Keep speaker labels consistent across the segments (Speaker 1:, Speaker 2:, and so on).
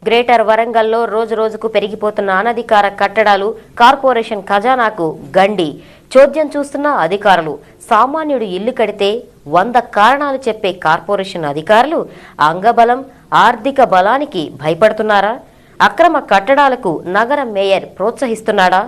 Speaker 1: Greater వరంగల్లో రోజురోజుకు పెరిగిపోతున్న అనధికార కట్టడాలు కార్పొరేషన్ ఖజానాకు గండి చోద్యం చూస్తున్న అధికారులు. సామాన్యుడు ఇల్లు కడితే 100 కారణాలు చెప్పే కార్పొరేషన్ అధికారులు అంగబలం ఆర్థిక బలానికి భయపడుతున్నారా? అక్రమ కట్టడాలకు నగర మేయర్ ప్రోత్సహిస్తున్నాడా?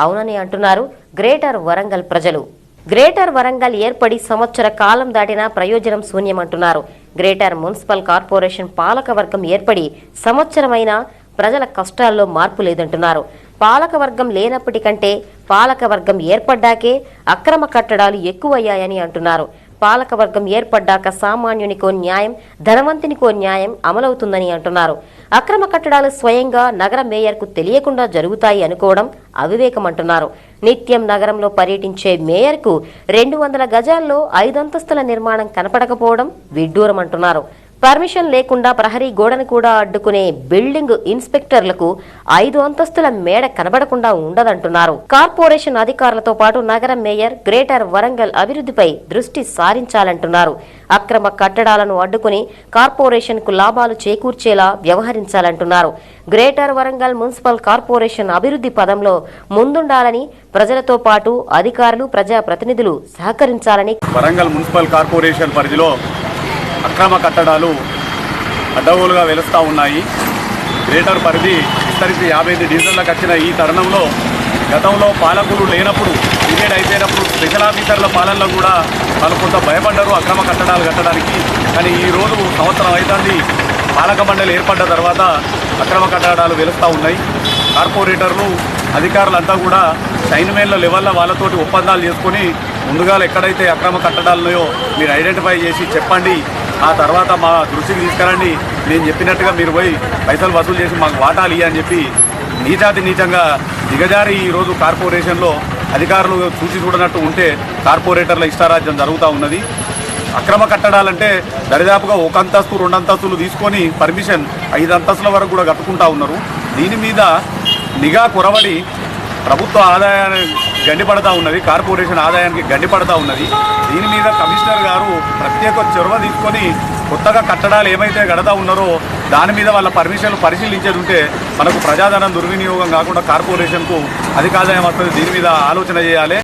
Speaker 1: అవునని అంటున్నారు గ్రేటర్ వరంగల్ ప్రజలు. గ్రేటర్ వరంగల్ ఏర్పడి సంవత్సర కాలం దాటినా ప్రయోజనం శూన్యమంటున్నారు. గ్రేటర్ మున్సిపల్ కార్పొరేషన్ పాలకవర్గం ఏర్పడి సంవత్సరమైనా ప్రజల కష్టాల్లో మార్పు లేదంటున్నారు. పాలకవర్గం లేనప్పటికంటే పాలకవర్గం ఏర్పడ్డాకే అక్రమ కట్టడాలు ఎక్కువయ్యాయని అంటున్నారు. పాలకవర్గం ఏర్పడ్డాక సామాన్యునికో న్యాయం, ధనవంతునికో న్యాయం అమలవుతుందని అంటున్నారు. అక్రమ కట్టడాలు స్వయంగా నగర మేయర్కు తెలియకుండా జరుగుతాయి అనుకోవడం అవివేకం అంటున్నారు. నిత్యం నగరంలో పర్యటించే మేయర్కు 200 గజాల్లో 5 అంతస్తుల నిర్మాణం కనపడకపోవడం విడ్డూరం అంటున్నారు. పర్మిషన్ లేకుండా ప్రహరీ గోడను కూడా అడ్డుకునే బిల్డింగ్ ఇన్స్పెక్టర్లకు 5 అంతస్తుల మేడ కనబడకుండా ఉండదంటున్నారు. కార్పొరేషన్ అధికారులతో పాటు నగర మేయర్ గ్రేటర్ వరంగల్ అభివృద్ధిపై దృష్టి సారించాలంటున్నారు. అక్రమ కట్టడాలను అడ్డుకుని కార్పొరేషన్ కు లాభాలు చేకూర్చేలా వ్యవహరించాలంటున్నారు. గ్రేటర్ వరంగల్ మున్సిపల్ కార్పొరేషన్ అభివృద్ధి పదంలో ముందుండాలని, ప్రజలతో పాటు అధికారులు, ప్రజాప్రతినిధులు సహకరించాలని
Speaker 2: వరంగల్ మున్సిపల్ కార్పొరేషన్ పరిధిలో అక్రమ కట్టడాలు అడ్డగోలుగా వెలుస్తూ ఉన్నాయి. గ్రేటర్ పరిధి విస్తరించి 55 డివిజన్లకు వచ్చిన ఈ తరుణంలో గతంలో పాలకులు లేనప్పుడు, పీరియడ్ అయిపోయినప్పుడు స్పెషల్ ఆఫీసర్ల పాలనలో కూడా వాళ్ళు కొంత భయపడ్డారు అక్రమ కట్టడాలు కట్టడానికి. కానీ ఈరోజు సంవత్సరం అవుతుంది పాలక మండలి ఏర్పడ్డ తర్వాత అక్రమ కట్టడాలు వెలుస్తూ ఉన్నాయి. కార్పొరేటర్లు, అధికారులంతా కూడా చైన్మేన్ల లెవెల్లో వాళ్ళతోటి ఒప్పందాలు చేసుకొని ముందుగా ఎక్కడైతే అక్రమ కట్టడాలు ఉన్నాయో మీరు ఐడెంటిఫై చేసి చెప్పండి, ఆ తర్వాత మా దృష్టికి తీసుకురండి, నేను చెప్పినట్టుగా మీరు పోయి పైసలు వసూలు చేసి మాకు వాటాలు అని చెప్పి నీచాతి నీచంగా దిగజారి ఈరోజు కార్పొరేషన్లో అధికారులు చూసి చూడనట్టు ఉంటే కార్పొరేటర్ల ఇష్టారాజ్యం జరుగుతూ ఉన్నది. అక్రమ కట్టడాలంటే దరిదాపుగా 1 అంతస్తు 2 అంతస్తులు తీసుకొని పర్మిషన్ 5 అంతస్తుల వరకు కూడా కట్టుకుంటా ఉన్నారు. దీని మీద నిఘా కొరవడి ప్రభుత్వ ఆదాయాన్ని గండిపడతా ఉన్నది, కార్పొరేషన్ ఆదాయానికి గండిపడతా ఉన్నది. దీని మీద కమిషనర్ గారు ప్రత్యేక చొరవ తీసుకొని కొత్తగా కట్టడాలు ఏమైతే కడతా ఉన్నారో దాని మీద వాళ్ళ పర్మిషన్లు పరిశీలించేది ఉంటే మనకు ప్రజాధనం దుర్వినియోగం కాకుండా కార్పొరేషన్కు అధిక ఆదాయం వస్తుంది. దీని మీద ఆలోచన చేయాలి.